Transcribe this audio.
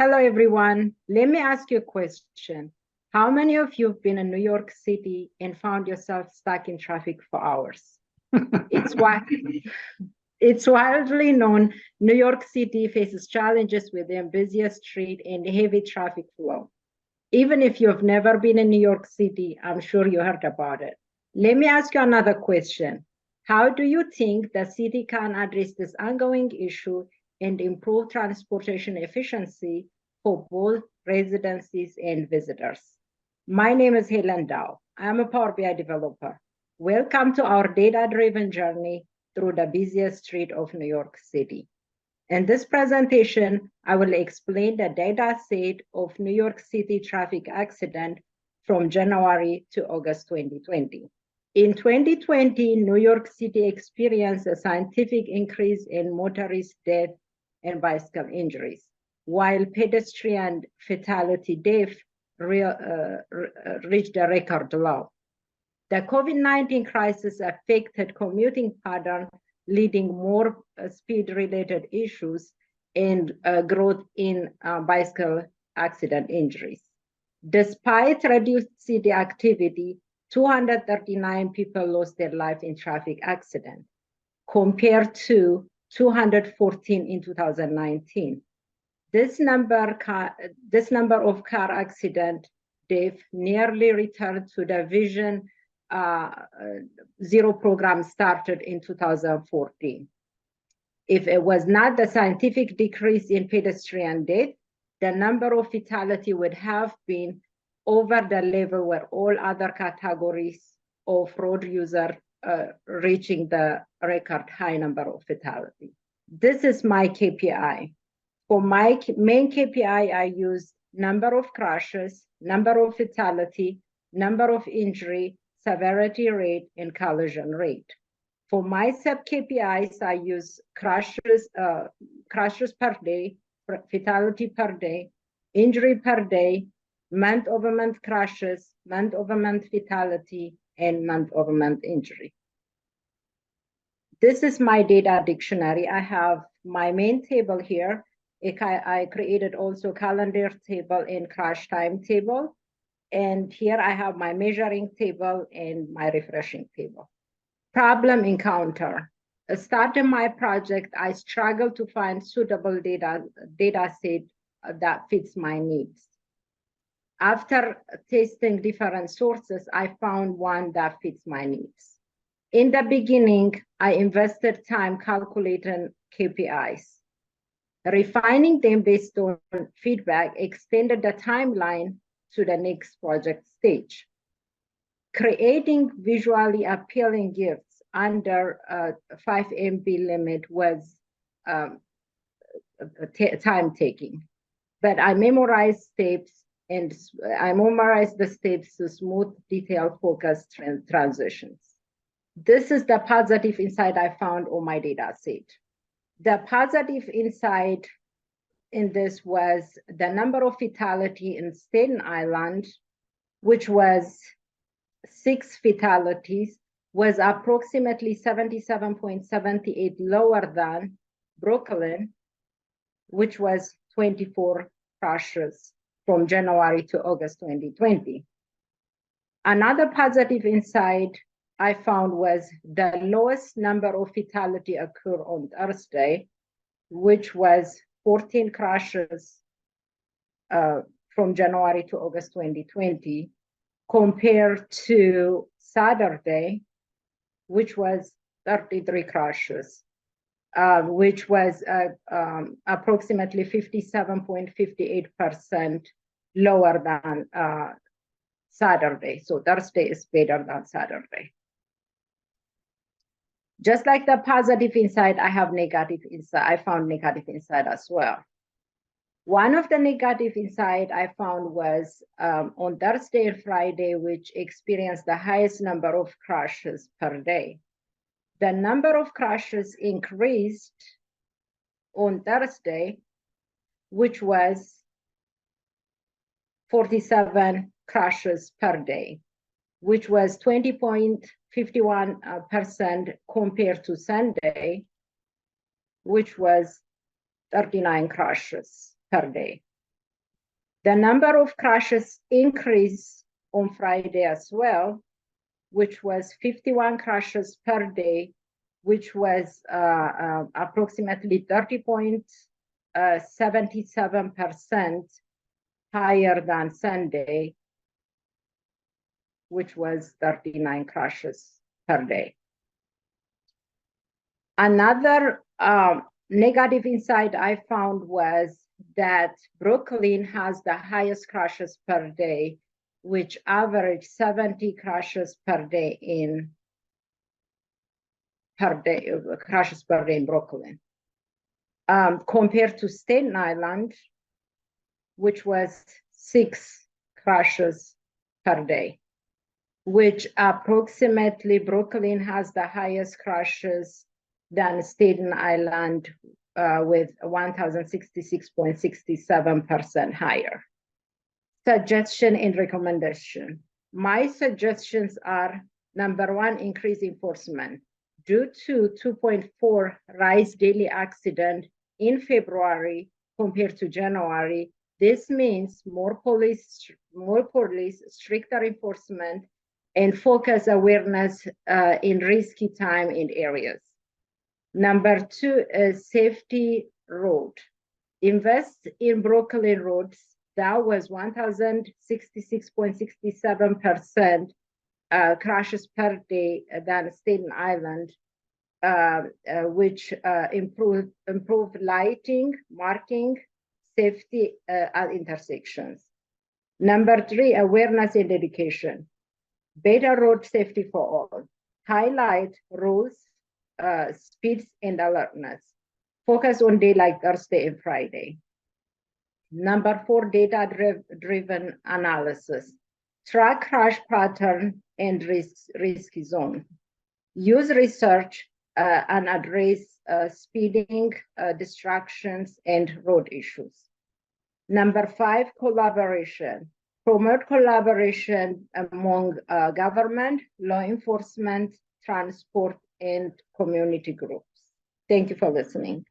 Hello, everyone. Let me ask you a question. How many of you have been in New York City and found yourself stuck in traffic for hours? It's why it's widely known New York City faces challenges with their busiest street and heavy traffic flow. Even if you've never been in New York City, I'm sure you heard about it. Let me ask you another question. How do you think the city can address this ongoing issue and improve transportation efficiency for both residences and visitors? My name is Helen. I'm a Power BI developer. Welcome to our data-driven journey through the busiest street of New York City. In this presentation, I will explain the data set of New York City traffic accident from January to August 2020. In 2020, New York City experienced a scientific increase in motorist death and bicycle injuries, while pedestrian fatality death reached a record low. The COVID-19 crisis affected commuting patterns, leading more speed-related issues and growth in bicycle accident injuries. Despite reduced city activity, 239 people lost their life in traffic accident, compared to 214 in 2019. This number of car accident deaths nearly returned to the Vision Zero program started in 2014. If it was not the scientific decrease in pedestrian death, the number of fatality would have been over the level where all other categories of road users reaching the record high number of fatality. This is my KPI. For my main KPI, I use number of crashes, number of fatality, number of injury, severity rate, and collision rate. For my sub-KPIs, I use crashes per day, fatality per day, injury per day, month-over-month crashes, month-over-month fatality, and month-over-month injury. This is my data dictionary. I have my main table here. I created also calendar table and crash time table. And here I have my measuring table and my refreshing table. Problem encounter. Starting my project, I struggled to find suitable data set that fits my needs. After testing different sources, I found one that fits my needs. In the beginning, I invested time calculating KPIs. Refining them based on feedback extended the timeline to the next project stage. Creating visually appealing gifts under 5 MB limit was time-taking, but I memorized steps and I memorized the steps to smooth, detail-focused transitions. This is the positive insight I found on my data set. The positive insight in this was the number of fatality in Staten Island, which was 6 fatalities, was approximately 77.78 lower than Brooklyn, which was 24 crashes from January to August 2020. Another positive insight I found was the lowest number of fatality occurred on Thursday, which was 14 crashes from January to August 2020, compared to Saturday, which was 33 crashes, which was approximately 57.58% lower than Saturday. So Thursday is better than Saturday. Just like the positive insight, I have negative insight. I found negative insight as well. One of the negative insight I found was on Thursday and Friday, which experienced the highest number of crashes per day. The number of crashes increased on Thursday, which was 47 crashes per day, which was 20.51% compared to Sunday, which was 39 crashes per day. The number of crashes increased on Friday as well, which was 51 crashes per day, which was approximately 30.77% higher than Sunday, which was 39 crashes per day. Another negative insight I found was that Brooklyn has the highest crashes per day, which average 70 crashes per day in Brooklyn, compared to Staten Island, which was 6 crashes per day, which approximately Brooklyn has the highest crashes than Staten Island with 1,066.67% higher. Suggestion and recommendation. My suggestions are, number one, increase enforcement. Due to 2.4 rise daily accident in February compared to January, this means more police, stricter enforcement, and focus awareness in risky time in areas. Number two is safety road. Invest in Brooklyn roads. That was 1,066.67% crashes per day than Staten Island, which improved lighting, marking, safety at intersections. Number three, awareness and education. Better road safety for all. Highlight rules, speeds, and alertness. Focus on days like Thursday and Friday. Number four, data-driven analysis. Track crash pattern and risk zone. Use research and address speeding, distractions, and road issues. Number five, collaboration. Promote collaboration among government, law enforcement, transport, and community groups. Thank you for listening.